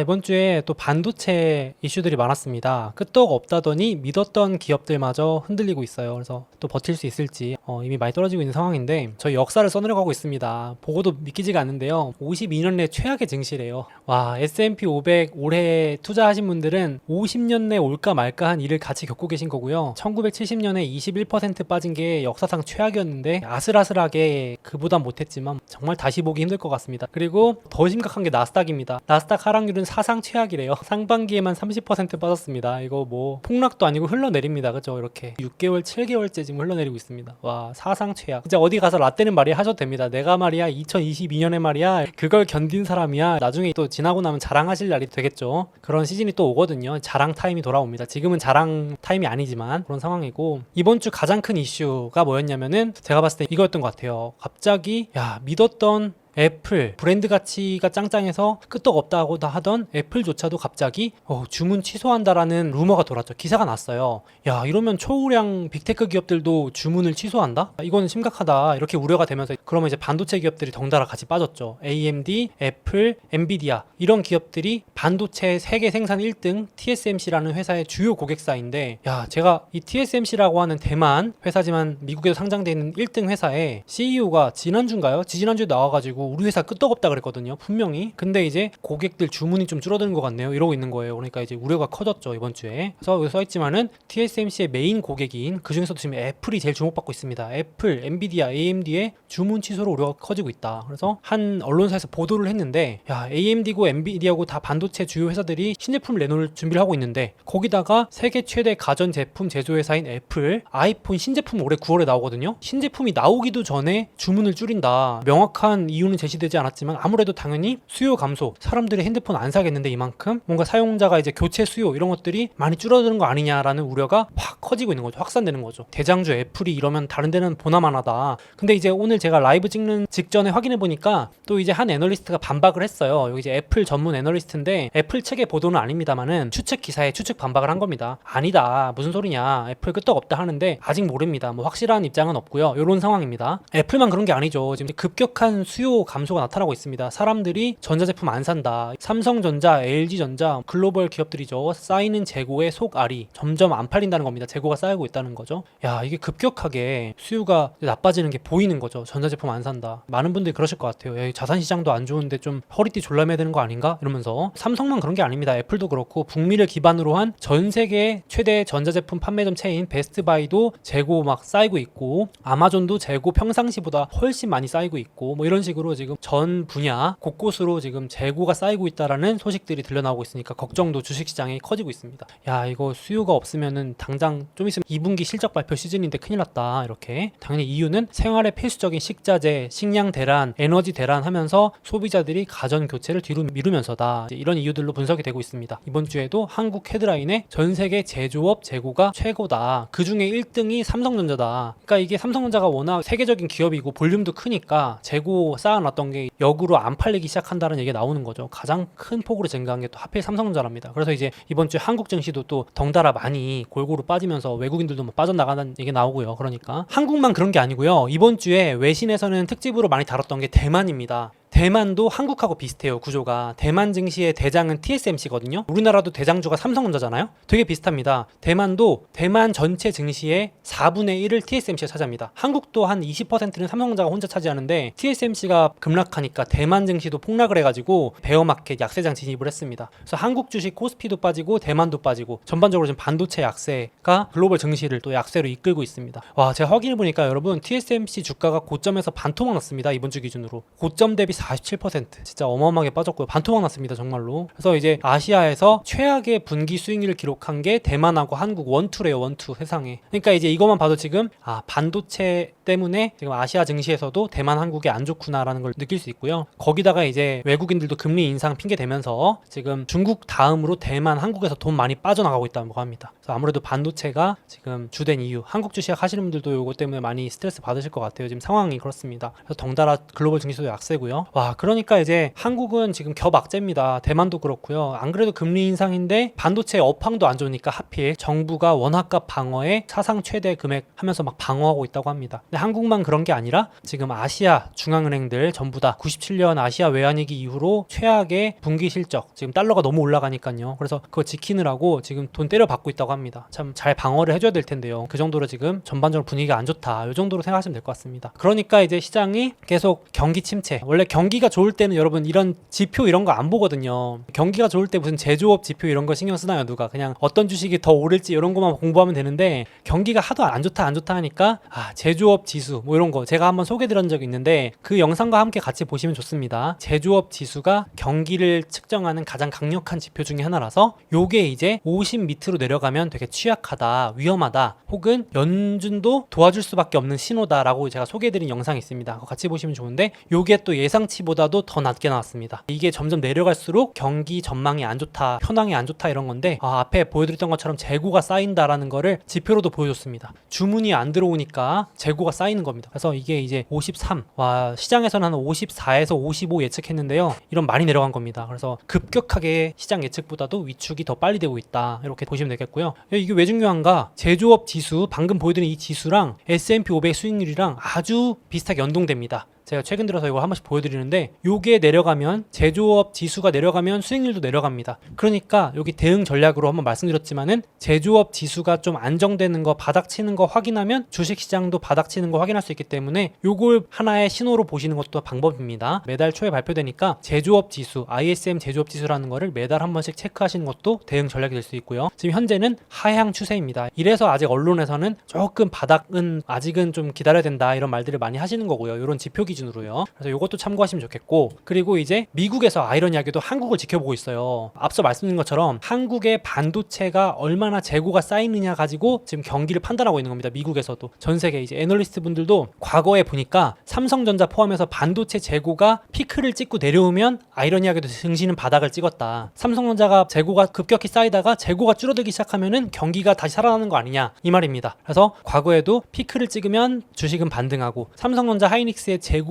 이번 주에 또 반도체 이슈들이 많았습니다. 끄떡 없다더니 믿었던 기업들마저 흔들리고 있어요. 그래서 또 버틸 수 있을지 이미 많이 떨어지고 있는 상황인데 저희 역사를 써내려가고 있습니다. 보고도 믿기지가 않는데요. 52년 내 최악의 증시래요. 와, S&P 500 올해 투자하신 분들은 50년 내 올까 말까한 일을 같이 겪고 계신 거고요. 1970년에 21% 빠진 게 역사상 최악이었는데 아슬아슬하게 그보단 못했지만 정말 다시 보기 힘들 것 같습니다. 그리고 더 심각한 게 나스닥입니다. 나스닥 하락률은 사상 최악이래요. 상반기에만 30% 빠졌습니다. 이거 뭐 폭락도 아니고 흘러내립니다. 그죠? 이렇게 6개월, 7개월째 지금 흘러내리고 있습니다. 와, 사상 최악. 진짜 어디 가서 라떼는 말이야 하셔도 됩니다. 내가 말이야 2022년에 말이야 그걸 견딘 사람이야. 나중에 또 지나고 나면 자랑하실 날이 되겠죠. 그런 시즌이 또 오거든요. 자랑 타임이 돌아옵니다. 지금은 자랑 타임이 아니지만 그런 상황이고, 이번 주 가장 큰 이슈가 뭐였냐면은 제가 봤을 때 이거였던 것 같아요. 갑자기 믿었던 애플 브랜드 가치가 짱짱해서 끄떡없다고 하던 애플조차도 갑자기 주문 취소한다라는 루머가 돌았죠. 기사가 났어요. 이러면 초우량 빅테크 기업들도 주문을 취소한다? 이거는 심각하다, 이렇게 우려가 되면서 그러면 이제 반도체 기업들이 덩달아 같이 빠졌죠. AMD, 애플, 엔비디아 이런 기업들이 반도체 세계 생산 1등 TSMC라는 회사의 주요 고객사인데, 제가 이 TSMC라고 하는 대만 회사지만 미국에도 상장되어 있는 1등 회사의 CEO가 지난주인가요? 지지난주에 나와가지고 우리 회사 끄떡없다 그랬거든요, 분명히. 근데 이제 고객들 주문이 좀 줄어드는 것 같네요, 이러고 있는 거예요. 그러니까 이제 우려가 커졌죠, 이번 주에. 그래서 여기 써있지만은 TSMC의 메인 고객인, 그 중에서도 지금 애플이 제일 주목받고 있습니다. 애플, 엔비디아, AMD의 주문 취소로 우려가 커지고 있다. 그래서 한 언론사에서 보도를 했는데, AMD고 엔비디아고 다 반도체 주요 회사들이 신제품을 내놓을 준비를 하고 있는데, 거기다가 세계 최대 가전제품 제조회사인 애플 아이폰 신제품 올해 9월에 나오거든요. 신제품이 나오기도 전에 주문을 줄인다. 명확한 이유는 제시되지 않았지만 아무래도 당연히 수요 감소, 사람들이 핸드폰 안 사겠는데 이만큼 뭔가 사용자가 이제 교체 수요 이런 것들이 많이 줄어드는 거 아니냐라는 우려가 확 커지고 있는 거죠. 확산되는 거죠. 대장주 애플이 이러면 다른 데는 보나마나다. 근데 이제 오늘 제가 라이브 찍는 직전에 확인해 보니까 또 이제 한 애널리스트가 반박을 했어요. 여기 이제 애플 전문 애널리스트인데 애플 측의 보도는 아닙니다만은 추측 기사에 추측 반박을 한 겁니다. 아니다, 무슨 소리냐, 애플 끄떡없다 하는데 아직 모릅니다. 뭐 확실한 입장은 없고요. 이런 상황입니다. 애플만 그런 게 아니죠. 지금 급격한 수요 감소가 나타나고 있습니다. 사람들이 전자제품 안 산다. 삼성전자, LG전자 글로벌 기업들이죠. 쌓이는 재고의 속알이 점점 안 팔린다는 겁니다. 재고가 쌓이고 있다는 거죠. 이게 급격하게 수요가 나빠지는 게 보이는 거죠. 전자제품 안 산다. 많은 분들이 그러실 것 같아요. 자산시장도 안 좋은데 좀 허리띠 졸라매야 되는 거 아닌가? 이러면서. 삼성만 그런 게 아닙니다. 애플도 그렇고 북미를 기반으로 한 전 세계 최대 전자제품 판매점 체인 베스트바이도 재고 막 쌓이고 있고, 아마존도 재고 평상시보다 훨씬 많이 쌓이고 있고, 뭐 이런 식으로 지금 전 분야 곳곳으로 지금 재고가 쌓이고 있다라는 소식들이 들려나오고 있으니까 걱정도 주식시장에 커지고 있습니다. 이거 수요가 없으면은 당장 좀 있으면 2분기 실적 발표 시즌인데 큰일 났다. 이렇게. 당연히 이유는 생활의 필수적인 식자재, 식량 대란, 에너지 대란 하면서 소비자들이 가전 교체를 뒤로 미루면서다. 이런 이유들로 분석이 되고 있습니다. 이번 주에도 한국 헤드라인에 전 세계 제조업 재고가 최고다. 그 중에 1등이 삼성전자다. 그러니까 이게 삼성전자가 워낙 세계적인 기업이고 볼륨도 크니까 재고 쌓아놨던 게 역으로 안 팔리기 시작한다는 얘기가 나오는 거죠. 가장 큰 폭으로 증가한 게 또 하필 삼성전자랍니다. 그래서 이제 이번 주에 한국 증시도 또 덩달아 많이 골고루 빠지면서 외국인들도 뭐 빠져나가는 얘기 나오고요. 그러니까 한국만 그런 게 아니고요. 이번 주에 외신에서는 특집으로 많이 다뤘던 게 대만입니다. 대만도 한국하고 비슷해요, 구조가. 대만 증시의 대장은 TSMC거든요. 우리나라도 대장주가 삼성전자잖아요. 되게 비슷합니다. 대만도 대만 전체 증시의 4분의 1을 TSMC가 차지합니다. 한국도 한 20%는 삼성전자가 혼자 차지하는데 TSMC가 급락하니까 대만 증시도 폭락을 해가지고 베어마켓 약세장 진입을 했습니다. 그래서 한국 주식 코스피도 빠지고 대만도 빠지고 전반적으로 지금 반도체 약세가 글로벌 증시를 또 약세로 이끌고 있습니다. 제가 확인해보니까 여러분 TSMC 주가가 고점에서 반토막 났습니다. 이번 주 기준으로. 고점 대비 47% 진짜 어마어마하게 빠졌고요. 반토막 났습니다, 정말로. 그래서 이제 아시아에서 최악의 분기 수익률을 기록한 게 대만하고 한국 원투래요, 원투 세상에. 그러니까 이제 이것만 봐도 지금 반도체 때문에 지금 아시아 증시에서도 대만, 한국이 안 좋구나라는 걸 느낄 수 있고요. 거기다가 이제 외국인들도 금리 인상 핑계 대면서 지금 중국 다음으로 대만, 한국에서 돈 많이 빠져나가고 있다고 합니다. 그래서 아무래도 반도체가 지금 주된 이유. 한국 주식 하시는 분들도 이것 때문에 많이 스트레스 받으실 것 같아요. 지금 상황이 그렇습니다. 그래서 덩달아 글로벌 증시도 약세고요. 와, 그러니까 이제 한국은 지금 겨막째입니다. 대만도 그렇고요. 안 그래도 금리 인상인데 반도체 업황도 안 좋으니까 하필 정부가 원화값 방어에 사상 최대 금액 하면서 막 방어하고 있다고 합니다. 근데 한국만 그런 게 아니라 지금 아시아 중앙은행들 전부 다 97년 아시아 외환위기 이후로 최악의 분기 실적, 지금 달러가 너무 올라가니까요. 그래서 그거 지키느라고 지금 돈 때려받고 있다고 합니다. 참 잘 방어를 해줘야 될 텐데요. 그 정도로 지금 전반적으로 분위기가 안 좋다. 이 정도로 생각하시면 될 것 같습니다. 그러니까 이제 시장이 계속 경기 침체. 원래 경기가 좋을 때는 여러분 이런 지표 이런 거 안 보거든요. 경기가 좋을 때 무슨 제조업 지표 이런 거 신경 쓰나요? 누가 그냥 어떤 주식이 더 오를지 이런 것만 공부하면 되는데 경기가 하도 안 좋다 하니까 제조업 지수 뭐 이런 거 제가 한번 소개드린 적이 있는데 그 영상과 함께 같이 보시면 좋습니다. 제조업 지수가 경기를 측정하는 가장 강력한 지표 중에 하나라서 요게 이제 50 밑으로 내려가면 되게 취약하다, 위험하다, 혹은 연준도 도와줄 수밖에 없는 신호다라고 제가 소개해드린 영상이 있습니다. 같이 보시면 좋은데 요게 또 예상치보다도 더 낮게 나왔습니다. 이게 점점 내려갈수록 경기 전망이 안 좋다, 현황이 안 좋다 이런 건데 앞에 보여드렸던 것처럼 재고가 쌓인다라는 거를 지표로도 보여줬습니다. 주문이 안 들어오니까 재고가 쌓이는 겁니다. 그래서 이게 이제 53, 시장에서는 한 54에서 55 예측했는데요. 이런 많이 내려간 겁니다. 그래서 급격하게 시장 예측보다도 위축이 더 빨리 되고 있다. 이렇게 보시면 되겠고요. 이게 왜 중요한가? 제조업 지수, 방금 보여드린 이 지수랑 S&P 500 수익률이랑 아주 비슷하게 연동됩니다. 제가 최근 들어서 이걸 한 번씩 보여드리는데 요게 내려가면, 제조업 지수가 내려가면 수익률도 내려갑니다. 그러니까 여기 대응 전략으로 한번 말씀드렸지만은 제조업 지수가 좀 안정되는 거, 바닥치는 거 확인하면 주식시장도 바닥치는 거 확인할 수 있기 때문에 요걸 하나의 신호로 보시는 것도 방법입니다. 매달 초에 발표되니까 제조업 지수, ISM 제조업 지수라는 거를 매달 한 번씩 체크하시는 것도 대응 전략이 될 수 있고요. 지금 현재는 하향 추세입니다. 이래서 아직 언론에서는 조금 바닥은 아직은 좀 기다려야 된다 이런 말들을 많이 하시는 거고요. 이런 지표 기준으로요. 그래서 이것도 참고하시면 좋겠고, 그리고 이제 미국에서 아이러니하게도 한국을 지켜보고 있어요. 앞서 말씀드린 것처럼 한국의 반도체가 얼마나 재고가 쌓이느냐 가지고 지금 경기를 판단하고 있는 겁니다. 미국에서도. 전 세계 이제 애널리스트 분들도 과거에 보니까 삼성전자 포함해서 반도체 재고가 피크를 찍고 내려오면 아이러니하게도 증시는 바닥을 찍었다. 삼성전자가 재고가 급격히 쌓이다가 재고가 줄어들기 시작하면은 경기가 다시 살아나는 거 아니냐 이 말입니다. 그래서 과거에도 피크를 찍으면 주식은 반등하고, 삼성전자 하이닉스의 재고가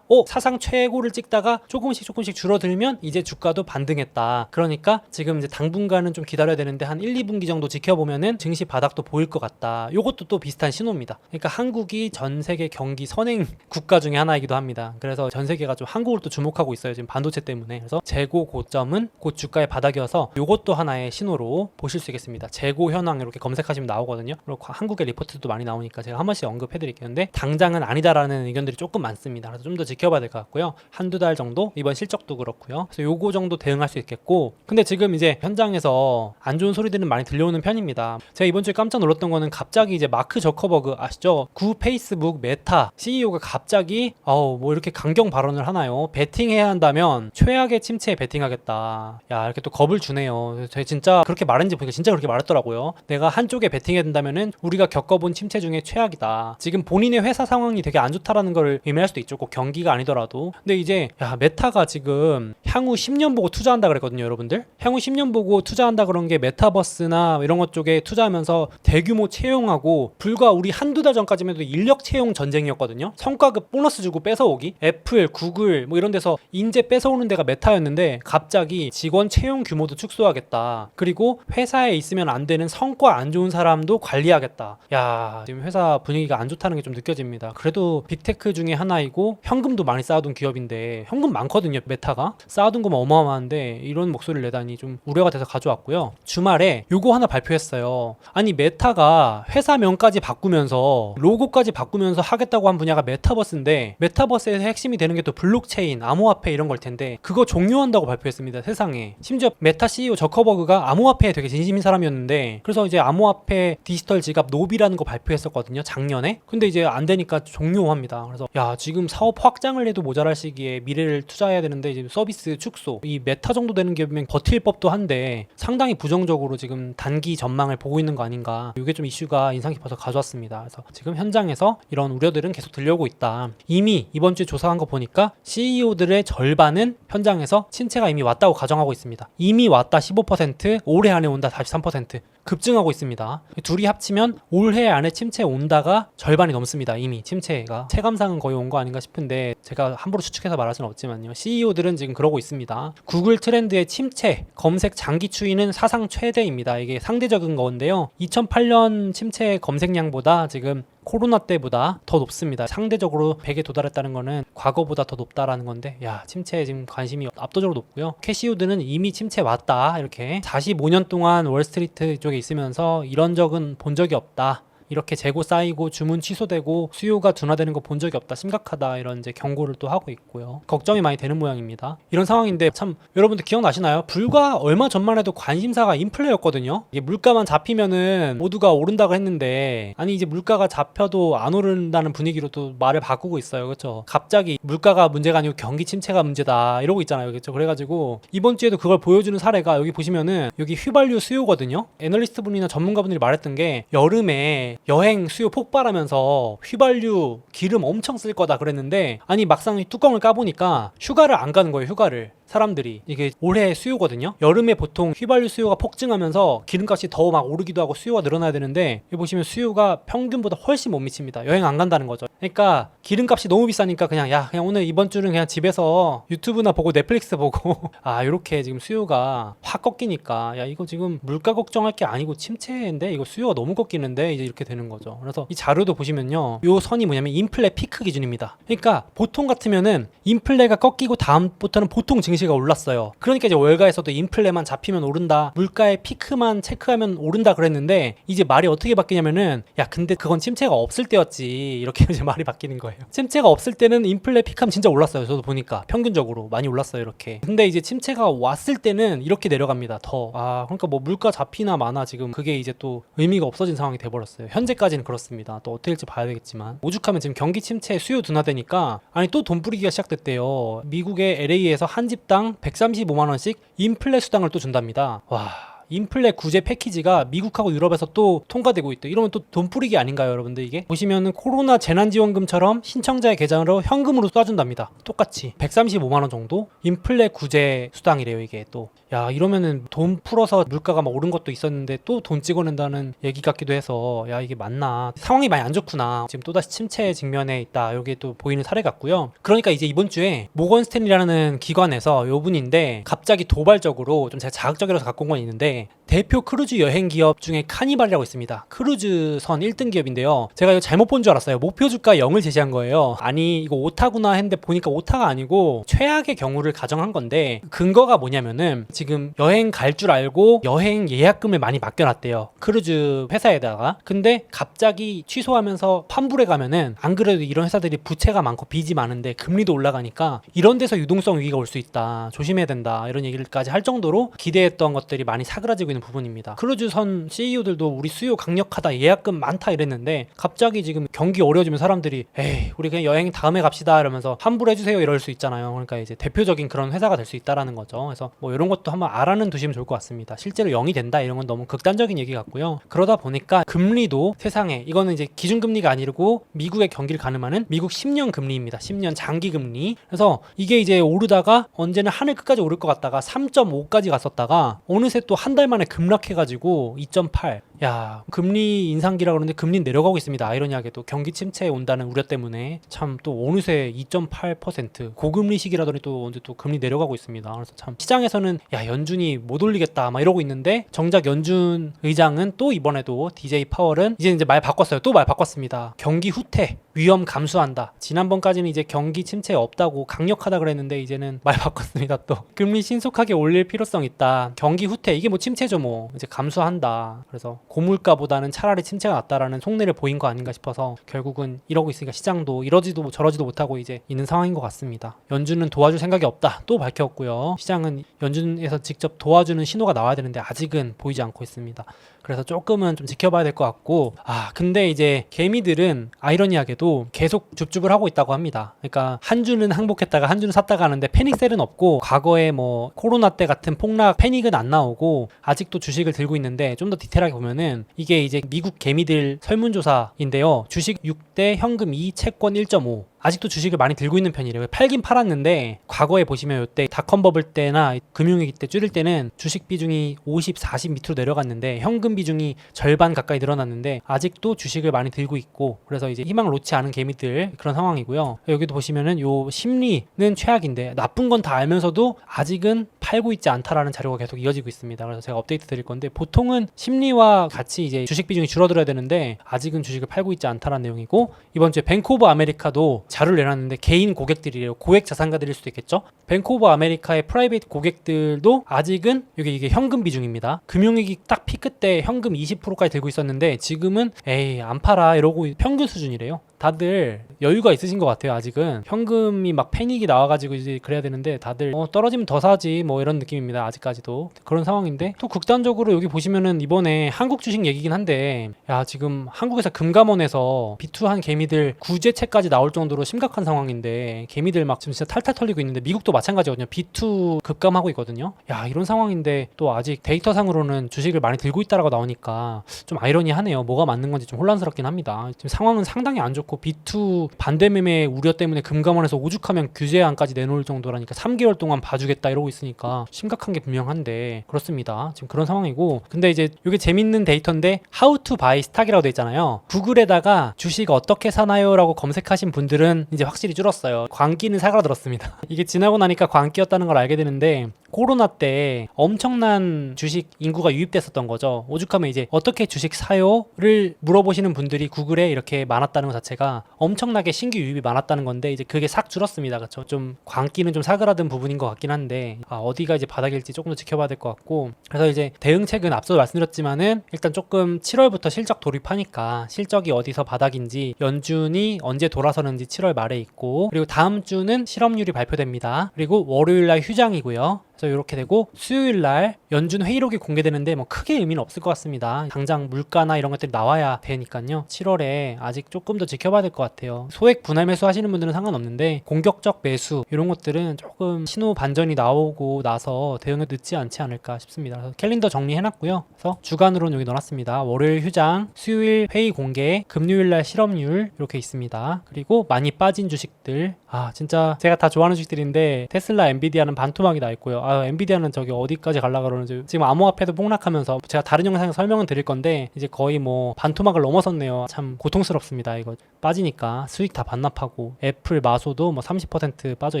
사상 최고를 찍다가 조금씩 줄어들면 이제 주가도 반등했다. 그러니까 지금 이제 당분간은 좀 기다려야 되는데 한 1, 2분기 정도 지켜보면은 증시 바닥도 보일 것 같다. 요것도 또 비슷한 신호입니다. 그러니까 한국이 전 세계 경기 선행 국가 중에 하나이기도 합니다. 그래서 전 세계가 좀 한국을 또 주목하고 있어요. 지금 반도체 때문에. 그래서 재고 고점은 곧 주가의 바닥이어서 요것도 하나의 신호로 보실 수 있겠습니다. 재고 현황 이렇게 검색하시면 나오거든요. 그리고 한국의 리포트도 많이 나오니까 제가 한 번씩 언급해 드릴게요. 근데 당장은 아니다라는 의견들이 조금 많습니다. 그래서 좀 더 지켜봐야 될 것 같고요. 한두 달 정도, 이번 실적도 그렇고요. 그래서 요거 정도 대응할 수 있겠고, 근데 지금 이제 현장에서 안 좋은 소리들은 많이 들려오는 편입니다. 제가 이번 주에 깜짝 놀랐던 거는 갑자기 이제 마크 저커버그 아시죠? 구 페이스북 메타 CEO가 갑자기 뭐 이렇게 강경 발언을 하나요? 베팅해야 한다면 최악의 침체에 베팅하겠다. 야, 이렇게 또 겁을 주네요. 제가 진짜 그렇게 말했는지 보니까 진짜 그렇게 말했더라고요. 내가 한쪽에 베팅해야 된다면은 우리가 겪어본 침체 중에 최악이다. 지금 본인의 회사 상황이 되게 안 좋다라는 걸 의미할 수도 있죠. 꼭 경기가 아니더라도. 근데 이제 메타가 지금 향후 10년 보고 투자한다 그랬거든요, 여러분들. 향후 10년 보고 투자한다 그런 게 메타버스나 이런 것 쪽에 투자하면서 대규모 채용하고, 불과 우리 한두 달 전까지만 해도 인력 채용 전쟁이었거든요. 성과급 보너스 주고 뺏어오기. 애플, 구글 뭐 이런 데서 인재 뺏어오는 데가 메타였는데 갑자기 직원 채용 규모도 축소하겠다. 그리고 회사에 있으면 안 되는 성과 안 좋은 사람도 관리하겠다. 야, 지금 회사 분위기가 안 좋다는 게 좀 느껴집니다. 그래도 빅테크 중에 하나이고 현금도 많이 쌓아둔 기업인데, 현금 많거든요, 메타가. 쌓아둔 거면 어마어마한데 이런 목소리를 내다니 좀 우려가 돼서 가져왔고요. 주말에 요거 하나 발표했어요. 아니, 메타가 회사명까지 바꾸면서 로고까지 바꾸면서 하겠다고 한 분야가 메타버스인데, 메타버스에서 핵심이 되는 게 또 블록체인, 암호화폐 이런 걸 텐데 그거 종료한다고 발표했습니다, 세상에. 심지어 메타 CEO 저커버그가 암호화폐에 되게 진심인 사람이었는데, 그래서 이제 암호화폐 디지털 지갑 노비라는 거 발표했었거든요, 작년에. 근데 이제 안 되니까 종료합니다. 그래서 지금 사업 확장을 해도 모자랄 시기에 미래를 투자해야 되는데 이제 서비스 축소, 이 메타 정도 되는 기업이면 버틸 법도 한데 상당히 부정적으로 지금 단기 전망을 보고 있는 거 아닌가. 이게 좀 이슈가 인상 깊어서 가져왔습니다. 그래서 지금 현장에서 이런 우려들은 계속 들려오고 있다. 이미 이번 주에 조사한 거 보니까 CEO들의 절반은 현장에서 침체가 이미 왔다고 가정하고 있습니다. 이미 왔다 15%, 올해 안에 온다 43%. 급증하고 있습니다. 둘이 합치면 올해 안에 침체 온다가 절반이 넘습니다. 이미 침체가 체감상은 거의 온 거 아닌가 싶은데 제가 함부로 추측해서 말할 수는 없지만요. CEO들은 지금 그러고 있습니다. 구글 트렌드의 침체 검색 장기 추이는 사상 최대입니다. 이게 상대적인 건데요. 2008년 침체 검색량보다 지금 코로나 때보다 더 높습니다. 상대적으로 100에 도달했다는 거는 과거보다 더 높다라는 건데, 야, 침체에 지금 관심이 압도적으로 높고요. 캐시우드는 이미 침체 왔다, 이렇게 45년 동안 월스트리트 쪽에 있으면서 이런 적은 본 적이 없다, 이렇게 재고 쌓이고 주문 취소되고 수요가 둔화되는 거 본 적이 없다, 심각하다, 이런 이제 경고를 또 하고 있고요. 걱정이 많이 되는 모양입니다. 이런 상황인데 참 여러분들 기억나시나요? 불과 얼마 전만 해도 관심사가 인플레였거든요. 이게 물가만 잡히면은 모두가 오른다고 했는데, 아니 이제 물가가 잡혀도 안 오른다는 분위기로 또 말을 바꾸고 있어요. 그렇죠? 갑자기 물가가 문제가 아니고 경기 침체가 문제다 이러고 있잖아요. 그렇죠? 그래가지고 이번 주에도 그걸 보여주는 사례가 여기 보시면은 여기 휘발유 수요거든요. 애널리스트 분이나 전문가분들이 말했던 게 여름에 여행 수요 폭발하면서 휘발유 기름 엄청 쓸 거다 그랬는데, 아니 막상 뚜껑을 까보니까 휴가를 안 가는 거예요. 휴가를. 사람들이 이게 올해 수요거든요. 여름에 보통 휘발유 수요가 폭증하면서 기름값이 더 막 오르기도 하고 수요가 늘어나야 되는데, 여기 보시면 수요가 평균보다 훨씬 못 미칩니다. 여행 안 간다는 거죠. 그러니까 기름값이 너무 비싸니까 그냥 오늘 이번 주는 그냥 집에서 유튜브나 보고 넷플릭스 보고 아, 이렇게 지금 수요가 확 꺾이니까 야, 이거 지금 물가 걱정할 게 아니고 침체인데 이거 수요가 너무 꺾이는데, 이제 이렇게 되는 거죠. 그래서 이 자료도 보시면요, 요 선이 뭐냐면 인플레 피크 기준입니다. 그러니까 보통 같으면은 인플레가 꺾이고 다음부터는 보통 증시가 올랐어요. 그러니까 이제 월가에서도 인플레만 잡히면 오른다, 물가의 피크만 체크하면 오른다 그랬는데, 이제 말이 어떻게 바뀌냐면은 야, 근데 그건 침체가 없을 때였지, 이렇게 이제 말이 바뀌는 거예요. 침체가 없을 때는 인플레 피크하면 진짜 올랐어요. 저도 보니까 평균적으로 많이 올랐어요, 이렇게. 근데 이제 침체가 왔을 때는 이렇게 내려갑니다. 그러니까 뭐 물가 잡히나 마나 지금 그게 이제 또 의미가 없어진 상황이 돼버렸어요. 현재까지는 그렇습니다. 또 어떻게 될지 봐야 되겠지만, 오죽하면 지금 경기 침체 수요 둔화되니까 아니 또 돈 뿌리기가 시작됐대요. 미국의 LA에서 한 집당 135만 원씩 인플레 수당을 또 준답니다. 와, 인플레 구제 패키지가 미국하고 유럽에서 또 통과되고 있다. 이러면 또 돈 뿌리기 아닌가요, 여러분들? 이게 보시면은 코로나 재난지원금처럼 신청자의 계좌로 현금으로 쏴준답니다. 똑같이 135만 원 정도 인플레 구제 수당이래요. 이게 또, 야, 이러면은 돈 풀어서 물가가 막 오른 것도 있었는데 또 돈 찍어낸다는 얘기 같기도 해서, 야, 이게 맞나, 상황이 많이 안 좋구나, 지금 또다시 침체 직면에 있다, 여기 또 보이는 사례 같고요. 그러니까 이제 이번 주에 모건 스탠리라는 기관에서 요 분인데 갑자기 도발적으로, 좀 제가 자극적이라서 갖고 온 건 있는데, 대표 크루즈 여행 기업 중에 카니발이라고 있습니다. 크루즈선 1등 기업인데요. 제가 이거 잘못 본 줄 알았어요. 목표 주가 0을 제시한 거예요. 아니 이거 오타구나 했는데 보니까 오타가 아니고 최악의 경우를 가정한 건데, 근거가 뭐냐면은 지금 여행 갈 줄 알고 여행 예약금을 많이 맡겨놨대요, 크루즈 회사에다가. 근데 갑자기 취소하면서 환불해 가면은, 안 그래도 이런 회사들이 부채가 많고 빚이 많은데 금리도 올라가니까 이런 데서 유동성 위기가 올 수 있다, 조심해야 된다, 이런 얘기를까지 할 정도로 기대했던 것들이 많이 사그라지고 있는 부분입니다. 크루즈선 CEO들도 우리 수요 강력하다, 예약금 많다 이랬는데, 갑자기 지금 경기 어려워지면 사람들이 에이, 우리 그냥 여행 다음에 갑시다 이러면서 환불해주세요 이럴 수 있잖아요. 그러니까 이제 대표적인 그런 회사가 될 수 있다라는 거죠. 그래서 뭐 이런 것도 한번 알아는 두시면 좋을 것 같습니다. 실제로 0이 된다 이런 건 너무 극단적인 얘기 같고요. 그러다 보니까 금리도 세상에, 이거는 이제 기준금리가 아니고 미국의 경기를 가늠하는 미국 10년 금리입니다. 10년 장기 금리. 그래서 이게 이제 오르다가 언제는 하늘 끝까지 오를 것 같다가 3.5까지 갔었다가 어느새 또 한 달 만에 급락해가지고 2.8. 야, 금리 인상기라 그러는데 금리 내려가고 있습니다. 아이러니하게도 경기 침체에 온다는 우려 때문에 참 또 어느새 2.8% 고금리 시기라더니 또 언제 또 금리 내려가고 있습니다. 그래서 참 시장에서는 야, 연준이 못 올리겠다 막 이러고 있는데, 정작 연준 의장은 또 이번에도 DJ 파월은 이제 말 바꿨어요. 또 말 바꿨습니다. 경기 후퇴, 위험 감수한다. 지난번까지는 이제 경기 침체 없다고 강력하다 그랬는데 이제는 말 바꿨습니다. 또 금리 신속하게 올릴 필요성 있다. 경기 후퇴, 이게 뭐 침체죠, 뭐 이제 감수한다. 그래서 고물가보다는 차라리 침체가 낫다라는 속내를 보인 거 아닌가 싶어서, 결국은 이러고 있으니까 시장도 이러지도 저러지도 못하고 이제 있는 상황인 것 같습니다. 연준은 도와줄 생각이 없다 또 밝혔고요. 시장은 연준에서 직접 도와주는 신호가 나와야 되는데 아직은 보이지 않고 있습니다. 그래서 조금은 좀 지켜봐야 될 것 같고, 근데 이제 개미들은 아이러니하게도 계속 줍줍을 하고 있다고 합니다. 그러니까 한 주는 항복했다가 한 주는 샀다가 하는데 패닉셀은 없고, 과거에 뭐 코로나 때 같은 폭락 패닉은 안 나오고 아직도 주식을 들고 있는데, 좀 더 디테일하게 보면은 이게 이제 미국 개미들 설문조사인데요. 주식 6대 현금 2, 채권 1.5. 아직도 주식을 많이 들고 있는 편이래요. 팔긴 팔았는데 과거에 보시면 이때 닷컴 버블 때나 금융위기 때 줄일 때는 주식 비중이 50, 40 밑으로 내려갔는데 현금 비중이 절반 가까이 늘어났는데 아직도 주식을 많이 들고 있고, 그래서 이제 희망을 놓지 않은 개미들 그런 상황이고요. 여기도 보시면은 요 심리는 최악인데 나쁜 건 다 알면서도 아직은 팔고 있지 않다라는 자료가 계속 이어지고 있습니다. 그래서 제가 업데이트 드릴 건데, 보통은 심리와 같이 이제 주식 비중이 줄어들어야 되는데 아직은 주식을 팔고 있지 않다라는 내용이고, 이번 주에 뱅크 오브 아메리카도 자료를 내놨는데 개인 고객들이래요. 고액 자산가들일 수도 있겠죠. 뱅크 오브 아메리카의 프라이빗 고객들도 아직은 이게 현금 비중입니다. 금융위기 딱 피크 때 현금 20%까지 들고 있었는데 지금은 에이 안 팔아 이러고 평균 수준이래요. 다들 여유가 있으신 것 같아요. 아직은 현금이 막 패닉이 나와가지고 이제 그래야 되는데 다들 떨어지면 더 사지 뭐 이런 느낌입니다. 아직까지도 그런 상황인데, 또 극단적으로 여기 보시면은 이번에 한국 주식 얘기긴 한데, 야 지금 한국에서 금감원에서 비투한 개미들 구제책까지 나올 정도로 심각한 상황인데 개미들 막 지금 진짜 탈탈 털리고 있는데, 미국도 마찬가지거든요. 비투 급감하고 있거든요. 야 이런 상황인데 또 아직 데이터상으로는 주식을 많이 들고 있다라고 나오니까 좀 아이러니하네요. 뭐가 맞는 건지 좀 혼란스럽긴 합니다. 지금 상황은 상당히 안 좋고 비투 반대 매매 우려 때문에 금감원에서 오죽하면 규제안까지 내놓을 정도라니까 3개월 동안 봐주겠다 이러고 있으니까 심각한 게 분명한데, 그렇습니다. 지금 그런 상황이고, 근데 이제 이게 재밌는 데이터인데 How to buy stock이라고 돼 있잖아요. 구글에다가 주식 어떻게 사나요? 라고 검색하신 분들은 이제 확실히 줄었어요. 광기는 사그라들었습니다. 이게 지나고 나니까 광기였다는 걸 알게 되는데, 코로나 때 엄청난 주식 인구가 유입됐었던 거죠. 오죽하면 이제 어떻게 주식 사요를 물어보시는 분들이 구글에 이렇게 많았다는 것 자체가 엄청나게 신규 유입이 많았다는 건데, 이제 그게 싹 줄었습니다. 그렇죠? 좀 광기는 좀 사그라든 부분인 것 같긴 한데, 어디가 이제 바닥일지 조금 더 지켜봐야 될 것 같고, 그래서 이제 대응책은 앞서 말씀드렸지만은 일단 조금 7월부터 실적 돌입하니까 실적이 어디서 바닥인지, 연준이 언제 돌아서는지 7월 말에 있고, 그리고 다음 주는 실업률이 발표됩니다. 그리고 월요일날 휴장이고요. 그래서 이렇게 되고 수요일날 연준 회의록이 공개되는데 뭐 크게 의미는 없을 것 같습니다. 당장 물가나 이런 것들이 나와야 되니까요. 7월에 아직 조금 더 지켜봐야 될 것 같아요. 소액 분할 매수 하시는 분들은 상관없는데 공격적 매수 이런 것들은 조금 신호 반전이 나오고 나서 대응이 늦지 않지 않을까 싶습니다. 그래서 캘린더 정리해놨고요. 그래서 주간으로는 여기 넣어놨습니다. 월요일 휴장, 수요일 회의 공개, 금요일날 실업률 이렇게 있습니다. 그리고 많이 빠진 주식들, 진짜 제가 다 좋아하는 주식들인데 테슬라, 엔비디아는 반토막이 나 있고요. 엔비디아는 저기 어디까지 가려고 그러는지, 지금 암호화폐도 폭락하면서 제가 다른 영상에서 설명은 드릴 건데 이제 거의 뭐 반토막을 넘어섰네요. 참 고통스럽습니다. 이거 빠지니까 수익 다 반납하고, 애플, 마소도 뭐 30% 빠져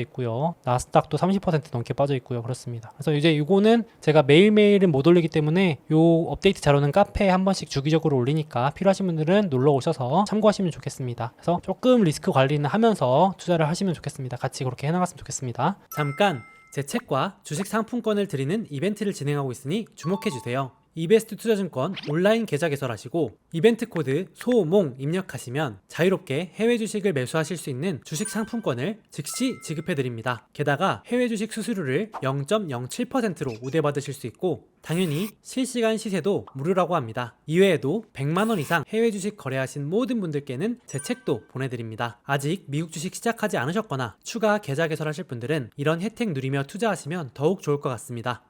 있고요. 나스닥도 30% 넘게 빠져 있고요. 그렇습니다. 그래서 이제 이거는 제가 매일매일은 못 올리기 때문에 요 업데이트 자료는 카페에 한 번씩 주기적으로 올리니까 필요하신 분들은 놀러 오셔서 참고하시면 좋겠습니다. 그래서 조금 리스크 관리는 하면서 투자를 하시면 좋겠습니다. 같이 그렇게 해나갔으면 좋겠습니다. 잠깐 제 책과 주식 상품권을 드리는 이벤트를 진행하고 있으니 주목해주세요. 이베스트 투자증권 온라인 계좌 개설하시고 이벤트 코드 소몽 입력하시면 자유롭게 해외 주식을 매수하실 수 있는 주식 상품권을 즉시 지급해드립니다. 게다가 해외 주식 수수료를 0.07%로 우대받으실 수 있고, 당연히 실시간 시세도 무료라고 합니다. 이외에도 100만원 이상 해외 주식 거래하신 모든 분들께는 제 책도 보내드립니다. 아직 미국 주식 시작하지 않으셨거나 추가 계좌 개설하실 분들은 이런 혜택 누리며 투자하시면 더욱 좋을 것 같습니다.